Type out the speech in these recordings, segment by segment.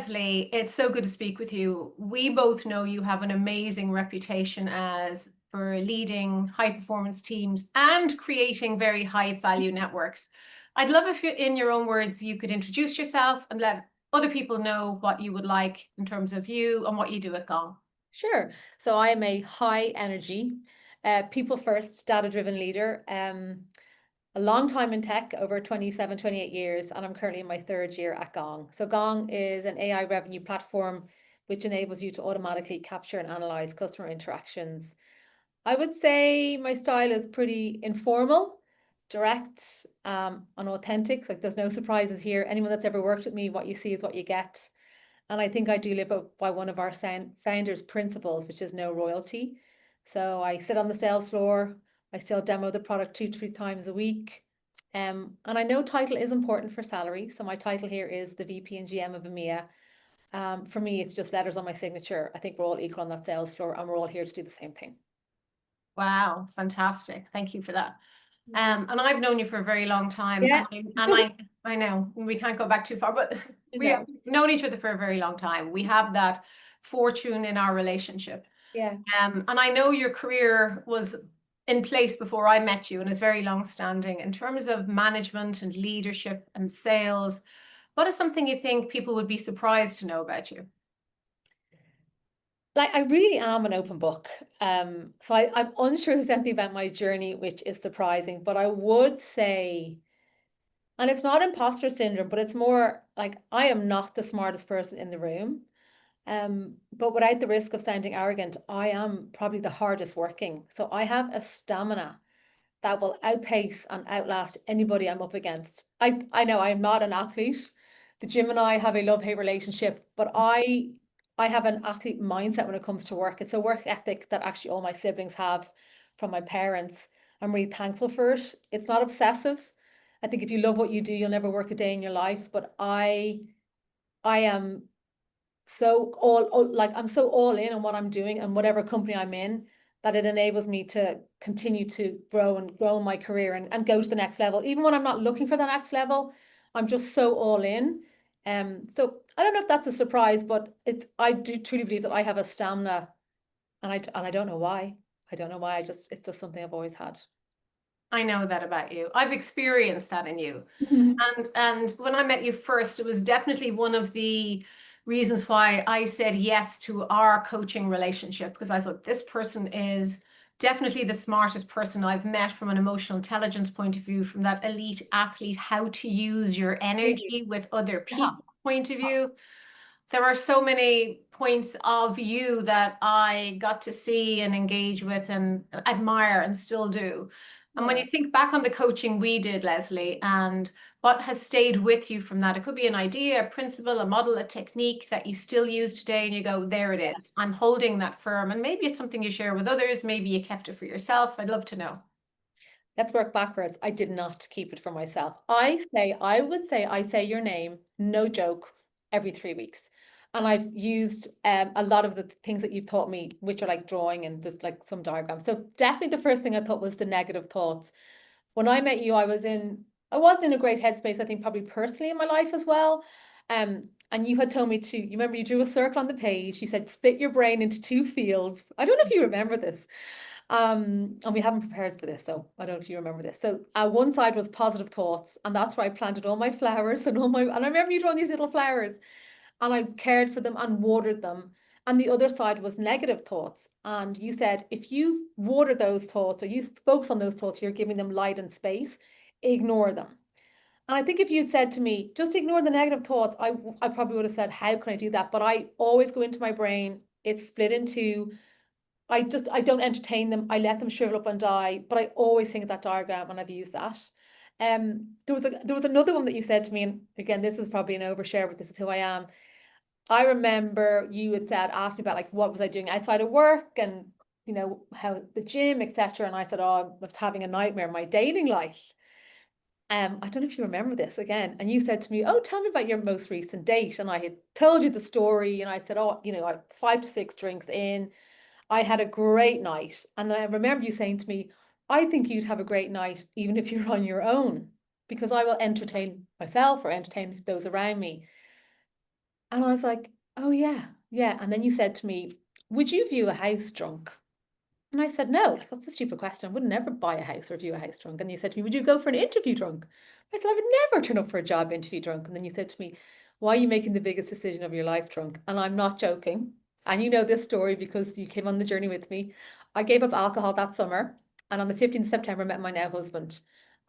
Lesley, it's so good to speak with you. We both know you have an amazing reputation as for leading high performance teams and creating very high value networks. I'd love if you, in your own words, you could introduce yourself and let other people know what you would like in terms of you and what you do at Gong. Sure. So I am a high energy, people first, data driven leader. A long time in tech, over 27, 28 years, and I'm currently in my third year at Gong. So Gong is an AI revenue platform which enables you to automatically capture and analyze customer interactions. I would say my style is pretty informal, direct, and authentic. Like there's no surprises here. Anyone that's ever worked with me, what you see is what you get. And I think I do live by one of our founders' principles, which is no royalty. So I sit on the sales floor. I still demo the product 2, 3 times a week. And I know title is important for salary. So my title here is the VP and GM of EMEA. For me, it's just letters on my signature. I think we're all equal on that sales floor and we're all here to do the same thing. Wow, fantastic. Thank you for that. And I've known you for a very long time, Yeah. I know we can't go back too far, but we have known each other for a very long time. We have that fortune in our relationship. Yeah. And I know your career was in place before I met you and is very long standing in terms of management and leadership and sales. What is something you think people would be surprised to know about you? Like I really am an open book. I'm unsure there's anything about my journey which is surprising, but I would say, and it's not imposter syndrome, but it's more like I am not the smartest person in the room. But without the risk of sounding arrogant, I am probably the hardest working. So I have a stamina that will outpace and outlast anybody I'm up against. I know I'm not an athlete. The gym and I have a love-hate relationship, but I have an athlete mindset when it comes to work. It's a work ethic that actually all my siblings have from my parents. I'm really thankful for it. It's not obsessive. I think if you love what you do, you'll never work a day in your life. But I am so I'm so all in on what I'm doing and whatever company I'm in that it enables me to continue to grow my career and go to the next level. Even when I'm not looking for the next level, I'm just so all in. So I don't know if that's a surprise, but I do truly believe that I have a stamina and I don't know why. I don't know why. It's just something I've always had. I know that about you. I've experienced that in you. And when I met you first, it was definitely one of the reasons why I said yes to our coaching relationship, because I thought this person is definitely the smartest person I've met from an emotional intelligence point of view, from that elite athlete, how to use your energy with other Yeah. people point of view. There are so many points of you that I got to see and engage with and admire and still do. And when Yeah. you think back on the coaching we did, Lesley, and what has stayed with you from that, it could be an idea, a principle, a model, a technique that you still use today, and you go, there it is. I'm holding that firm. And maybe it's something you share with others. Maybe you kept it for yourself. I'd love to know. Let's work backwards. I did not keep it for myself. I say your name, no joke, every 3 weeks. And I've used a lot of the things that you've taught me, which are like drawing and there's like some diagrams. So definitely the first thing I thought was the negative thoughts. When I met you, I wasn't in a great headspace, I think probably personally in my life as well. And you had told me you remember you drew a circle on the page. You said, split your brain into two fields. I don't know if you remember this. And we haven't prepared for this, so I don't know if you remember this. So one side was positive thoughts, and that's where I planted all my flowers and I remember you drawing these little flowers, and I cared for them and watered them. And the other side was negative thoughts. And you said if you water those thoughts or you focus on those thoughts, you're giving them light and space, ignore them. And I think if you'd said to me, just ignore the negative thoughts, I probably would have said, how can I do that? But I always go into my brain, it's split into I don't entertain them. I let them shrivel up and die. But I always think of that diagram and I've used that. There was another one that you said to me, and again, this is probably an overshare, but this is who I am. I remember you had asked me about like what was I doing outside of work and how the gym, etc. And I said, oh, I was having a nightmare in my dating life. I don't know if you remember this again. And you said to me, oh, tell me about your most recent date. And I had told you the story, and I said, oh, I 5 to 6 drinks in. I had a great night. And I remember you saying to me, I think you'd have a great night even if you're on your own, because I will entertain myself or entertain those around me. And I was like, oh yeah, yeah. And then you said to me, would you view a house drunk? And I said, no, like that's a stupid question. I would never buy a house or view a house drunk. And you said to me, would you go for an interview drunk? I said, I would never turn up for a job interview drunk. And then you said to me, why are you making the biggest decision of your life drunk? And I'm not joking. And you know this story because you came on the journey with me. I gave up alcohol that summer. And on the 15th of September, met my now husband.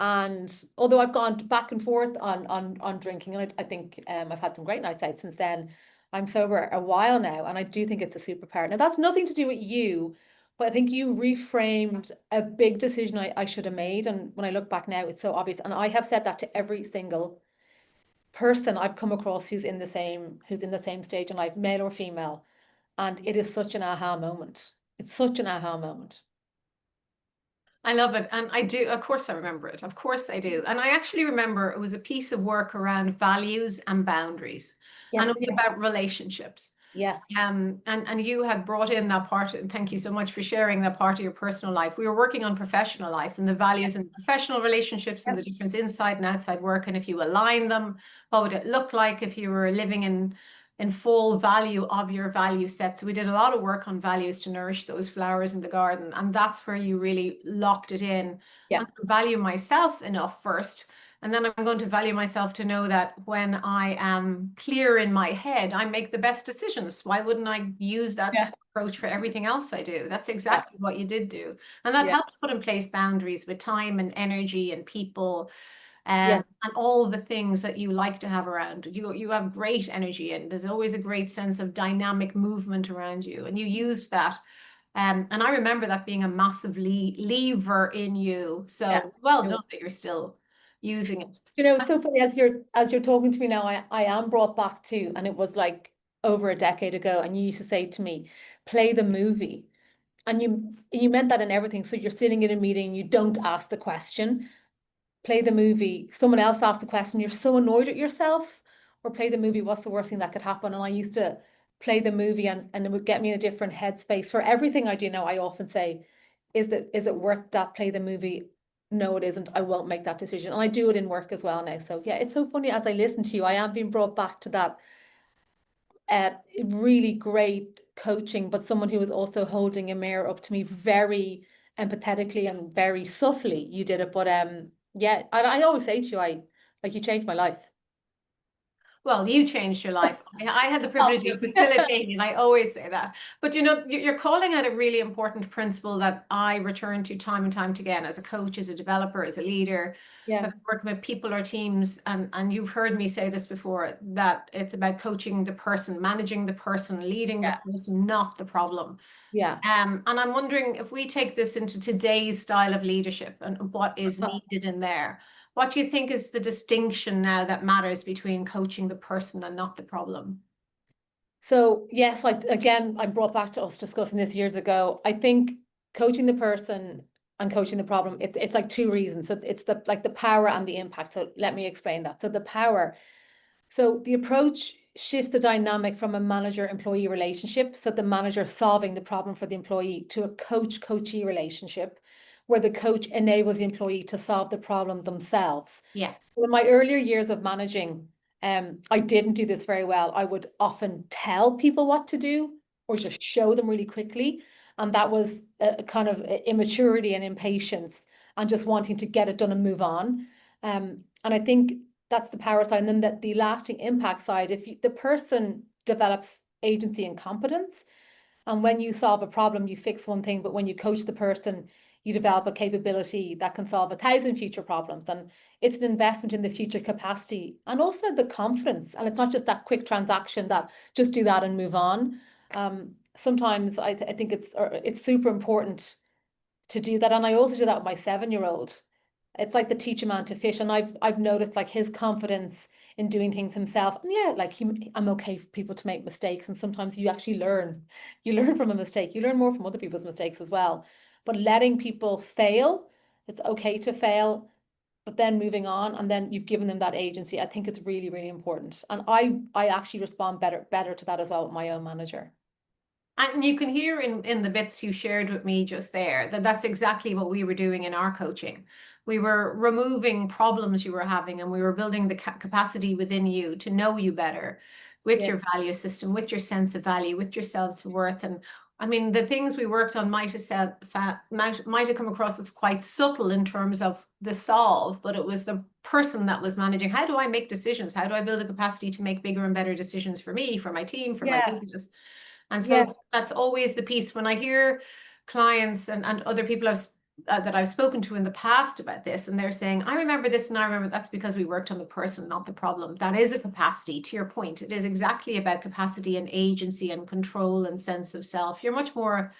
And although I've gone back and forth on drinking, and I think I've had some great nights out since then, I'm sober a while now. And I do think it's a superpower. Now, that's nothing to do with you, but I think you reframed a big decision I should have made. And when I look back now, it's so obvious. And I have said that to every single person I've come across who's in the same stage in life, male or female. And it is such an aha moment. It's such an aha moment. I love it. And I do, of course, I remember it. Of course, I do. And I actually remember it was a piece of work around values and boundaries, and it Yes, was about yes, relationships. yes. And you had brought in that part, and thank you so much for sharing that part of your personal life. We were working on professional life and the values and professional relationships and the Yep. difference inside and outside work. And if you align them, what would it look like if you were living in full value of your value set? So we did a lot of work on values to nourish those flowers in the garden. And that's where you really locked it in. Yeah. I'm going to value myself enough first. And then I'm going to value myself to know that when I am clear in my head, I make the best decisions. Why wouldn't I use that Yeah. approach for everything else I do? That's Yeah. exactly what you did do. And that Yeah. helps put in place boundaries with time and energy and people, Yeah. and all the things that you like to have around. You have great energy and there's always a great sense of dynamic movement around you. And you used that. And I remember that being a massive lever in you. Yeah. So well done that you're still using it. You know, it's so funny as you're talking to me now, I am brought back to, and it was like over a decade ago, and you used to say to me, play the movie. And you meant that in everything. So you're sitting in a meeting, you don't ask the question, play the movie. Someone else asked the question, you're so annoyed at yourself, or play the movie, what's the worst thing that could happen? And I used to play the movie and it would get me in a different headspace. For everything I do now, I often say, is it worth that? Play the movie. No, it isn't. I won't make that decision. And I do it in work as well now. So yeah, it's so funny as I listen to you, I am being brought back to that uh, really great coaching, but someone who was also holding a mirror up to me very empathetically and very subtly. You did it, but yeah, I always say to you, I like you changed my life. Well, you changed your life. I had the Help privilege me. of facilitating, and I always say that. But you know, you're calling out a really important principle that I return to time and time again as a coach, as a developer, as a leader, Yeah, working with people or teams. And you've heard me say this before, that it's about coaching the person, managing the person, leading the yeah, person, not the problem. yeah. And I'm wondering if we take this into today's style of leadership and what is needed in there. What do you think is the distinction now that matters between coaching the person and not the problem? So yes, like again, I brought back to us discussing this years ago. I think coaching the person and coaching the problem, it's like two reasons. So it's the like the power and the impact. So let me explain that. So the power. So the approach shifts the dynamic from a manager-employee relationship, so the manager solving the problem for the employee, to a coach-coachee relationship, where the coach enables the employee to solve the problem themselves. Yeah. In my earlier years of managing, I didn't do this very well. I would often tell people what to do or just show them really quickly. And that was a kind of immaturity and impatience and just wanting to get it done and move on. And I think that's the power side. And then the lasting impact side, if the person develops agency and competence, and when you solve a problem, you fix one thing, but when you coach the person, you develop a capability that can solve 1,000 future problems. And it's an investment in the future capacity and also the confidence. And it's not just that quick transaction that just do that and move on. Sometimes I think it's super important to do that. And I also do that with my 7-year-old. It's like the teach a man to fish. And I've noticed like his confidence in doing things himself. And yeah, like I'm okay for people to make mistakes. And sometimes you actually learn. You learn from a mistake. You learn more from other people's mistakes as well. But letting people fail, it's okay to fail, but then moving on, and then you've given them that agency. I think it's really, really important. And I actually respond better to that as well with my own manager. And you can hear in the bits you shared with me just there that that's exactly what we were doing in our coaching. We were removing problems you were having and we were building the capacity within you to know you better, with Yeah. your value system, with your sense of value, with your self-worth. And I mean, the things we worked on might have come across as quite subtle in terms of the solve, but it was the person that was managing. How do I make decisions? How do I build a capacity to make bigger and better decisions for me, for my team, for my Yeah. business? And Yeah. so that's always the piece when I hear clients and other people that I've spoken to in the past about this, and they're saying, I remember this and I remember that's because we worked on the person, not the problem. That is a capacity, to your point. It is exactly about capacity and agency and control and sense of self. You're much more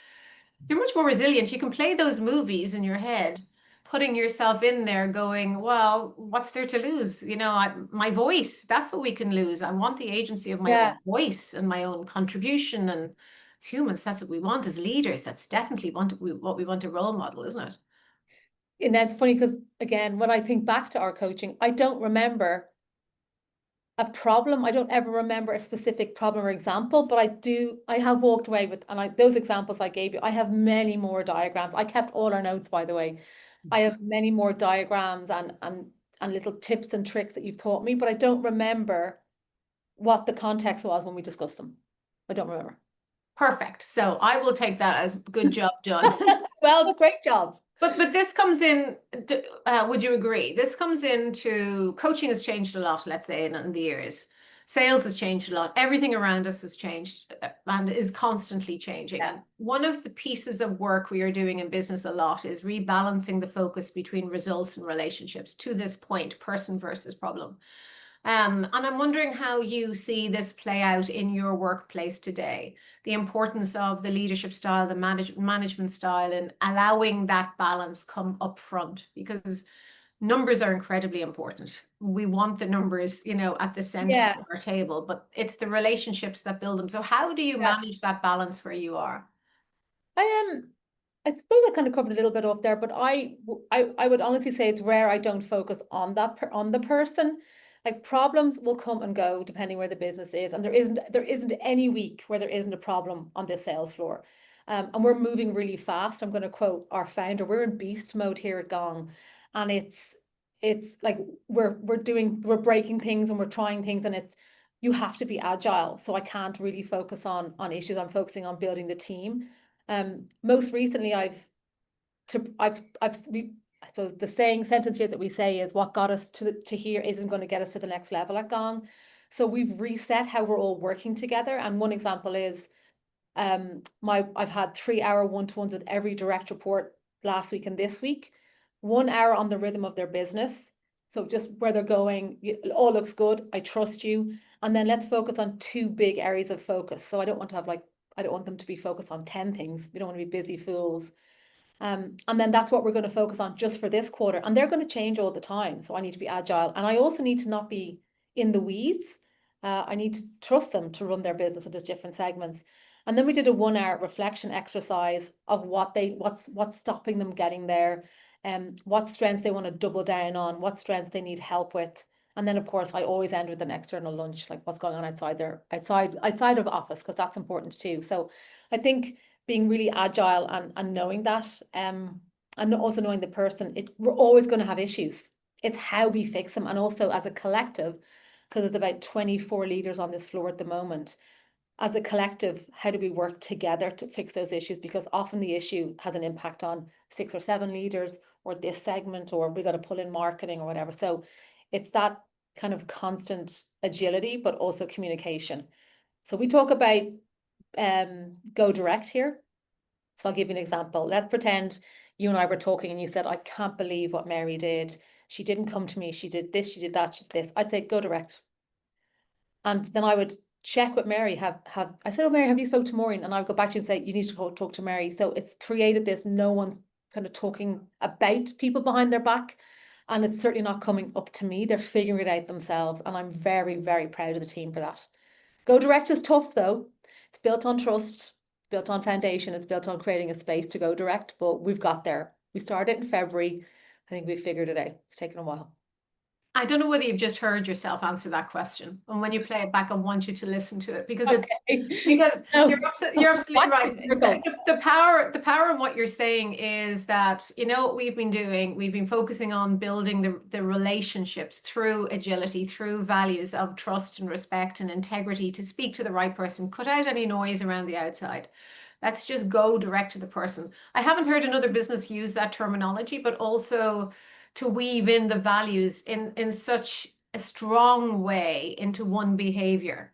resilient. You can play those movies in your head, putting yourself in there going, well, what's there to lose? You know, my voice, that's what we can lose. I want the agency of my Yeah. own voice and my own contribution. And as humans, that's what we want as leaders. That's definitely what we want a role model, isn't it? And that's funny because, again, when I think back to our coaching, I don't remember a problem. I don't ever remember a specific problem or example, but I have walked away with, and those examples I gave you, I have many more diagrams. I kept all our notes, by the way. I have many more diagrams and little tips and tricks that you've taught me, but I don't remember what the context was when we discussed them. I don't remember. Perfect. So I will take that as good job done. Well, great job. But this comes in, would you agree? This comes into coaching has changed a lot, let's say, in the years. Sales has changed a lot. Everything around us has changed and is constantly changing. Yeah. And one of the pieces of work we are doing in business a lot is rebalancing the focus between results and relationships to this point, person versus problem. And I'm wondering how you see this play out in your workplace today, the importance of the leadership style, the management style, and allowing that balance come up front, because numbers are incredibly important. We want the numbers, you know, at the center Yeah. of our table, but it's the relationships that build them. So how do you Yeah. manage that balance where you are? I suppose I kind of covered a little bit off there, but I would honestly say it's rare I don't focus on on the person. Like, problems will come and go depending where the business is, and there isn't any week where there isn't a problem on this sales floor. And we're moving really fast. I'm going to quote our founder. We're in beast mode here at Gong, and it's like we're breaking things and we're trying things, and it's you have to be agile. So I can't really focus on issues. I'm focusing on building the team. Most recently, I suppose the saying sentence here that we say is, what got us to here isn't going to get us to the next level at Gong. So we've reset how we're all working together. And one example is I've had 3-hour one-to-ones with every direct report last week and this week. 1 hour on the rhythm of their business. So just where they're going, it all looks good. I trust you. And then let's focus on 2 big areas of focus. So I don't want them to be focused on 10 things. We don't want to be busy fools. And then that's what we're going to focus on just for this quarter. And they're going to change all the time. So I need to be agile. And I also need to not be in the weeds. I need to trust them to run their business with those different segments. And then we did a 1-hour reflection exercise of what's stopping them getting there, and what strengths they want to double down on, what strengths they need help with. And then, of course, I always end with an external lunch, like what's going on outside of office, because that's important too. So I think being really agile and knowing that, and also knowing the person, we're always going to have issues. It's how we fix them. And also as a collective, so there's about 24 leaders on this floor at the moment. As a collective, how do we work together to fix those issues? Because often the issue has an impact on 6 or 7 leaders, or this segment, or we got to pull in marketing or whatever. So it's that kind of constant agility, but also communication. So we talk about go direct here. So I'll give you an example. Let's pretend you and I were talking and you said, I can't believe what Mary did. She didn't come to me. She did this, she did that, she did this. I'd say go direct. And then I would check with Mary. I said, oh, Mary, have you spoke to Maureen? And I would go back to you and say, you need to go talk to Mary. So it's created this, no one's kind of talking about people behind their back. And it's certainly not coming up to me. They're figuring it out themselves. And I'm very, very proud of the team for that. Go direct is tough though. It's built on trust, built on foundation. It's built on creating a space to go direct, but we've got there. We started in February. I think we figured it out. It's taken a while. I don't know whether you've just heard yourself answer that question. And when you play it back, I want you to listen to it because it's Okay. because No. you're absolutely Back to right. the circle. The power of what you're saying is that, you know, what we've been doing, we've been focusing on building the relationships through agility, through values of trust and respect and integrity to speak to the right person, cut out any noise around the outside. Let's just go direct to the person. I haven't heard another business use that terminology, but also to weave in the values in such a strong way into one behavior.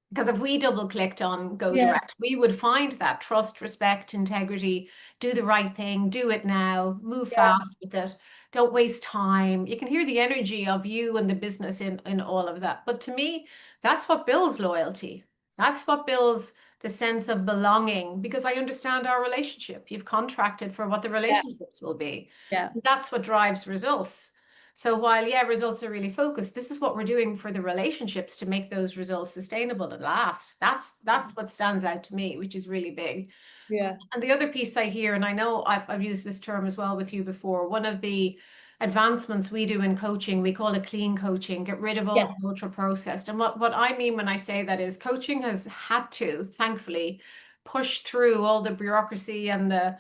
Because if we double clicked on go Yeah, direct, we would find that trust, respect, integrity, do the right thing, do it now, move yeah, fast with it, don't waste time. You can hear the energy of you and the business in all of that. But to me, that's what builds loyalty. That's what builds the sense of belonging because I understand our relationship. You've contracted for what the yeah, relationships will be. yeah, That's what drives results. So while, yeah, results are really focused, this is what we're doing for the relationships to make those results sustainable and last. That's what stands out to me, which is really big. yeah, And the other piece I hear, and I know I've used this term as well with you before, one of the advancements we do in coaching, we call it clean coaching, get rid of all yes, the ultra processed. And what I mean when I say that is coaching has had to, thankfully, push through all the bureaucracy and the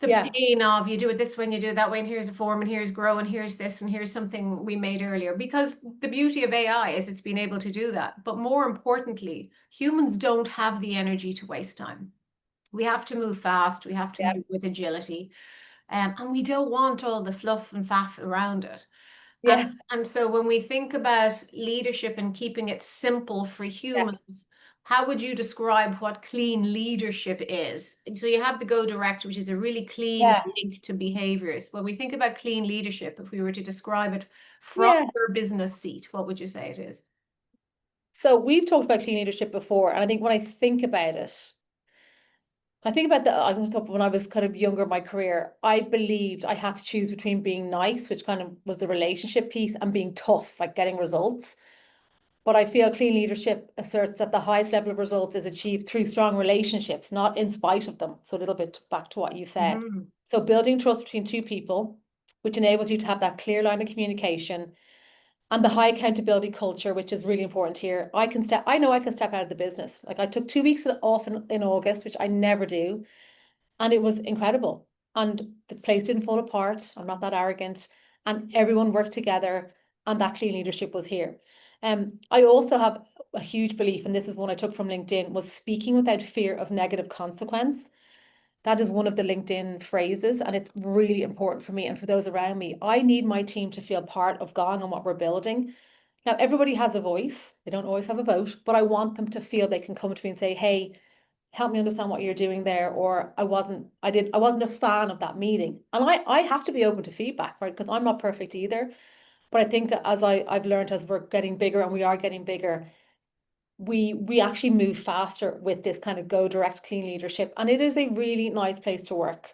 yeah, pain of you do it this way and you do it that way, and here's a form, and here's grow, and here's this, and here's something we made earlier. Because the beauty of AI is it's been able to do that. But more importantly, humans don't have the energy to waste time. We have to move fast, we have to yeah, move with agility, and we don't want all the fluff and faff around it. And, yeah, and so when we think about leadership and keeping it simple for yeah, humans, how would you describe what clean leadership is? So you have the go direct, which is a really clean yeah, link to behaviors. When we think about clean leadership, if we were to describe it from yeah. your business seat, what would you say it is? So we've talked about clean leadership before, and I think when I think about it, I think about I thought when I was kind of younger in my career, I believed I had to choose between being nice, which kind of was the relationship piece, and being tough, like getting results. But I feel clean leadership asserts that the highest level of results is achieved through strong relationships, not in spite of them. So a little bit back to what you said. Mm-hmm. So building trust between two people, which enables you to have that clear line of communication and the high accountability culture, which is really important here. I know I can step out of the business. Like I took 2 weeks off in August, which I never do. And it was incredible. And the place didn't fall apart. I'm not that arrogant. And everyone worked together and that clean leadership was here. I also have a huge belief, and this is one I took from LinkedIn, was speaking without fear of negative consequence. That is one of the LinkedIn phrases, and it's really important for me and for those around me. I need my team to feel part of Gong and what we're building. Now, everybody has a voice. They don't always have a vote, but I want them to feel they can come to me and say, hey, help me understand what you're doing there, or I wasn't a fan of that meeting. And I have to be open to feedback, right? Because I'm not perfect either. But I think as I've learned as we're getting bigger and we are getting bigger, we actually move faster with this kind of go direct clean leadership. And it is a really nice place to work.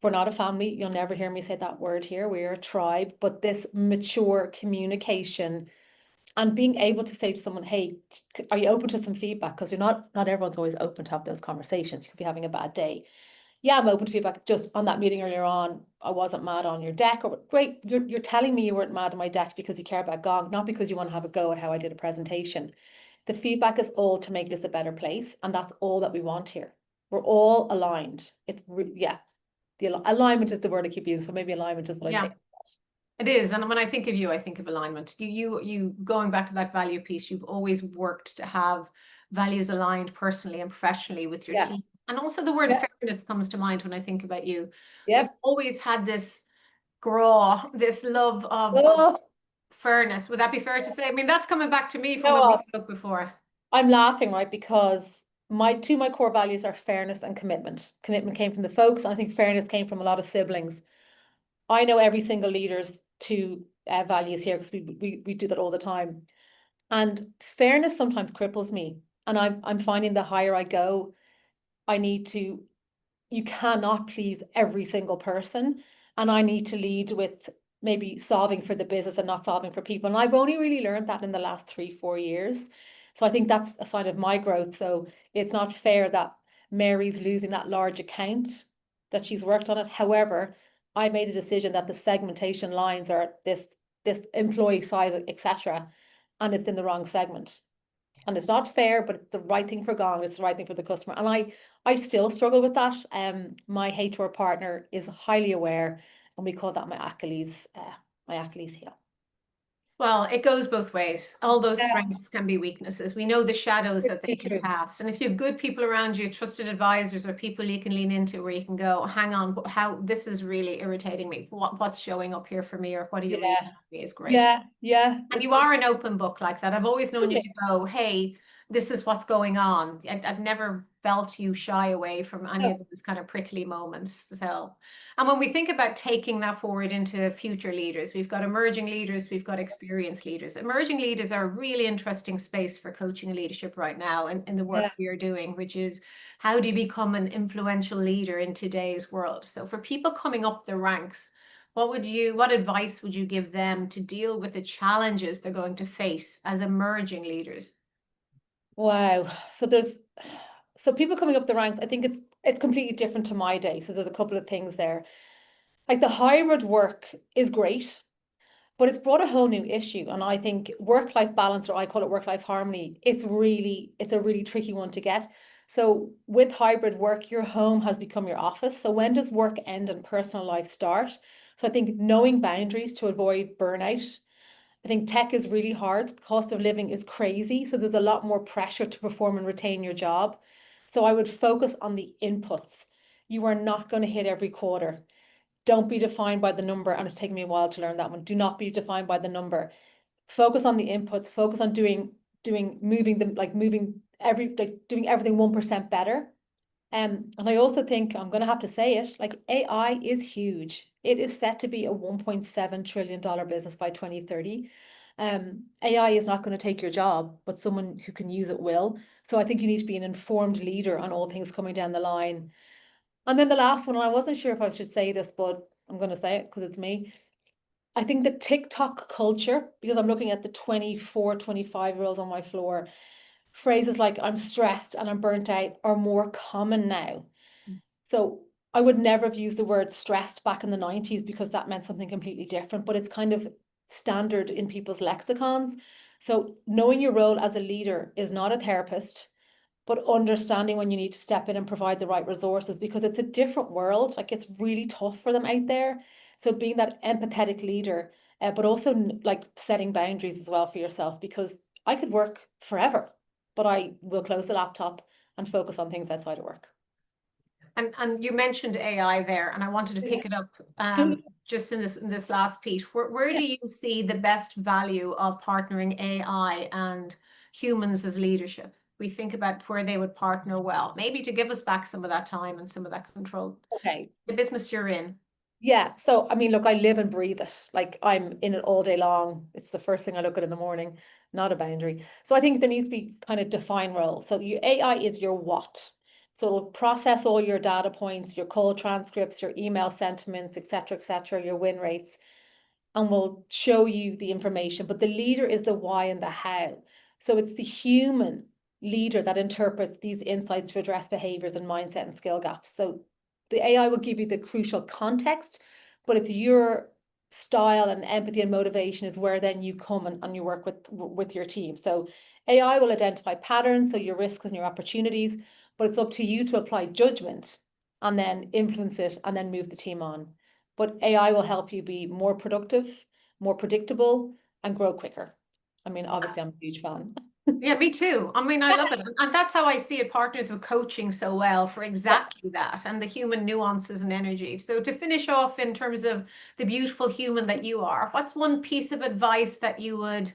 We're not a family. You'll never hear me say that word here. We're a tribe, but this mature communication and being able to say to someone, hey, are you open to some feedback? Because you're not everyone's always open to have those conversations. You could be having a bad day. Yeah, I'm open to feedback. Just on that meeting earlier on, I wasn't mad on your deck. Or great, you're telling me you weren't mad on my deck because you care about Gong, not because you want to have a go at how I did a presentation. The feedback is all to make this a better place, and that's all that we want here. We're all aligned. Yeah, the alignment is the word I keep using, so maybe alignment is what I Yeah. take. It is, and when I think of you, I think of alignment. You going back to that value piece, you've always worked to have values aligned personally and professionally with your Yeah, team. And also the word yeah, fairness comes to mind when I think about you. You've yep. always had this graw, this love of Oh, fairness. Would that be fair to say? I mean, that's coming back to me you from know when we what? spoke before. I'm laughing, right? Because my core values are fairness and commitment. Commitment came from the folks, and I think fairness came from a lot of siblings. I know every single leader's two values here because we do that all the time. And fairness sometimes cripples me. And I'm finding the higher I go, I need to you cannot please every single person. And I need to lead with maybe solving for the business and not solving for people. And I've only really learned that in the last 3, 4 years. So I think that's a sign of my growth. So it's not fair that Mary's losing that large account that she's worked on it. However, I made a decision that the segmentation lines are this this employee size, etc., and it's in the wrong segment. And it's not fair, but it's the right thing for Gong, it's the right thing for the customer. And I still struggle with that. My HR partner is highly aware, and we call that my Achilles heel. Well, it goes both ways. All those Yeah, strengths can be weaknesses. We know the shadows that they it's can true. cast. And if you have good people around you, trusted advisors or people you can lean into where you can go, hang on, how this is really irritating me. What's showing up here for me, or what are you reading Yeah, at me is great. yeah. And It's you are an open book like that. I've always known you okay. to go, hey, this is what's going on. I've never felt you shy away from any of No, those kind of prickly moments. So, and when we think about taking that forward into future leaders, we've got emerging leaders, we've got experienced leaders. Emerging leaders are a really interesting space for coaching and leadership right now in the work yeah. we are doing, which is how do you become an influential leader in today's world? So for people coming up the ranks, what advice would you give them to deal with the challenges they're going to face as emerging leaders? Wow. So people coming up the ranks, I think it's completely different to my day. So there's a couple of things there. Like the hybrid work is great, but it's brought a whole new issue. And I think work-life balance, or I call it work-life harmony, it's a really tricky one to get. So with hybrid work, your home has become your office. So when does work end and personal life start? So I think knowing boundaries to avoid burnout. I think tech is really hard. The cost of living is crazy. So there's a lot more pressure to perform and retain your job. So I would focus on the inputs. You are not going to hit every quarter. Don't be defined by the number. And it's taken me a while to learn that one. Do not be defined by the number. Focus on the inputs. Focus on moving them, like doing everything 1% better. And I also think I'm going to have to say it, like AI is huge. It is set to be a $1.7 trillion business by 2030. AI is not going to take your job, but someone who can use it will. So I think you need to be an informed leader on all things coming down the line. And then the last one, and I wasn't sure if I should say this, but I'm going to say it because it's me. I think the TikTok culture, because I'm looking at the 24, 25-year-olds on my floor, phrases like I'm stressed and I'm burnt out are more common now. So I would never have used the word stressed back in the 90s because that meant something completely different, but it's kind of standard in people's lexicons. So knowing your role as a leader is not a therapist, but understanding when you need to step in and provide the right resources because it's a different world. Like it's really tough for them out there. So being that empathetic leader, but also like setting boundaries as well for yourself because I could work forever, but I will close the laptop and focus on things outside of work. And you mentioned AI there, and I wanted to Yeah. pick it up just in this last piece. Where Yeah. do you see the best value of partnering AI and humans as leadership? We think about where they would partner well, maybe to give us back some of that time and some of that control. Okay. The business you're in. Yeah. So, I mean, look, I live and breathe it. Like I'm in it all day long. It's the first thing I look at in the morning, not a boundary. So I think there needs to be kind of defined role. So your AI is your what. So it'll process all your data points, your call transcripts, your email sentiments, et cetera, your win rates, and will show you the information. But the leader is the why and the how. So it's the human leader that interprets these insights to address behaviors and mindset and skill gaps. So the AI will give you the crucial context, but it's your style and empathy and motivation is where then you come and you work with your team. So AI will identify patterns, so your risks and your opportunities, but it's up to you to apply judgment and then influence it and then move the team on. But AI will help you be more productive, more predictable, and grow quicker. I mean, obviously, I'm a huge fan. Yeah, me too. I mean, I love it. And that's how I see it partners with coaching so well for Yeah. exactly that and the human nuances and energy. So to finish off in terms of the beautiful human that you are, what's one piece of advice that you would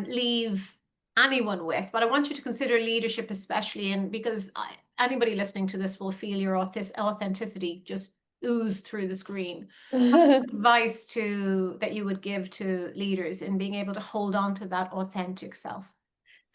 leave anyone with? But I want you to consider leadership especially, and because anybody listening to this will feel your authenticity just ooze through the screen. Advice that you would give to leaders in being able to hold on to that authentic self.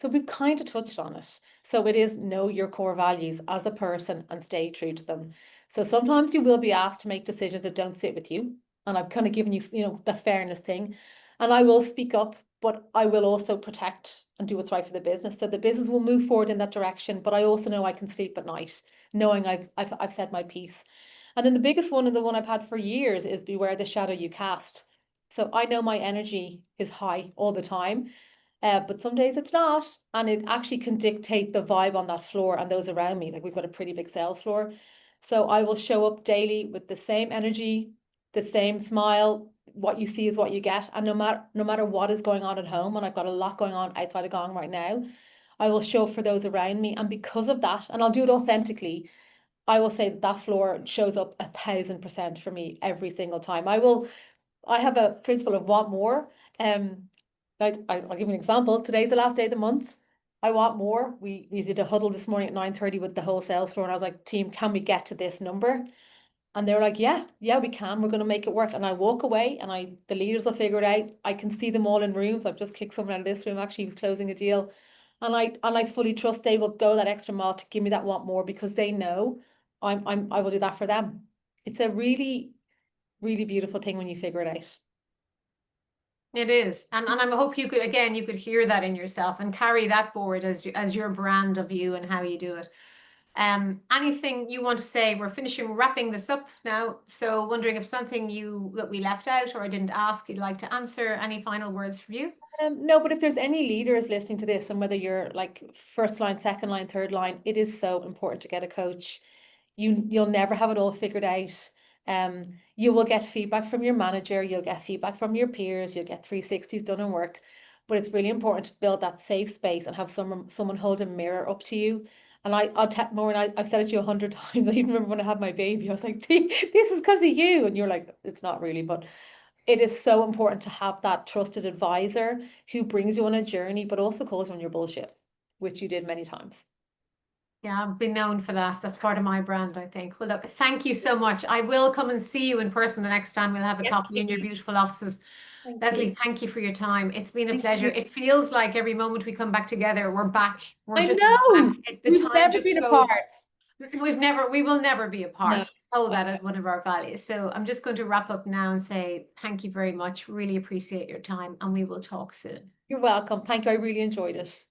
So we've kind of touched on it. So it is know your core values as a person and stay true to them. So sometimes you will be asked to make decisions that don't sit with you. And I've kind of given you, the fairness thing. And I will speak up, but I will also protect and do what's right for the business. So the business will move forward in that direction. But I also know I can sleep at night, knowing I've said my piece. And then the biggest one and the one I've had for years is beware the shadow you cast. So I know my energy is high all the time, but some days it's not. And it actually can dictate the vibe on that floor and those around me. Like we've got a pretty big sales floor. So I will show up daily with the same energy, the same smile. What you see is what you get. And no matter what is going on at home, and I've got a lot going on outside of Gong right now, I will show up for those around me. And because of that, and I'll do it authentically, I will say that that floor shows up 1,000% for me every single time. I have a principle of want more. I'll give you an example. Today's the last day of the month. I want more. We did a huddle this morning at 9:30 with the wholesale store, and I was like, team, can we get to this number? And they were like, yeah, we can. We're going to make it work. And I walk away, and the leaders will figure it out. I can see them all in rooms. I've just kicked someone out of this room. Actually, he was closing a deal, and I fully trust they will go that extra mile to give me that want more, because they know I will do that for them. It's a really, really beautiful thing when you figure it out. It is. And I hope you could hear that in yourself and carry that forward as your brand of you and how you do it. Anything you want to say? We're wrapping this up now. So wondering if something that we left out or I didn't ask, you'd like to answer. Any final words from you? No, but if there's any leaders listening to this, and whether you're like first line, second line, third line, it is so important to get a coach. You'll never have it all figured out. You will get feedback from your manager, you'll get feedback from your peers, you'll get 360s done in work. But it's really important to build that safe space and have someone hold a mirror up to you. And I'll tell Maureen, I've said it to you 100 times. I even remember when I had my baby, I was like, this is because of you. And you're like, it's not really, but it is so important to have that trusted advisor who brings you on a journey, but also calls you on your bullshit, which you did many times. Yeah, I've been known for that. That's part of my brand, I think. Well, look, thank you so much. I will come and see you in person the next time. We'll have a Yes, coffee in your please. beautiful offices. Thank you. Lesley, thank you for your time. It's been a Thank pleasure. you. It feels like every moment we come back together, we're back. We're I just back. know. The We've time never just been apart. goes. We will never be No. apart. Hold that as one of our values. So I'm just going to wrap up now and say thank you very much. Really appreciate your time, and we will talk soon. You're welcome. Thank you. I really enjoyed it.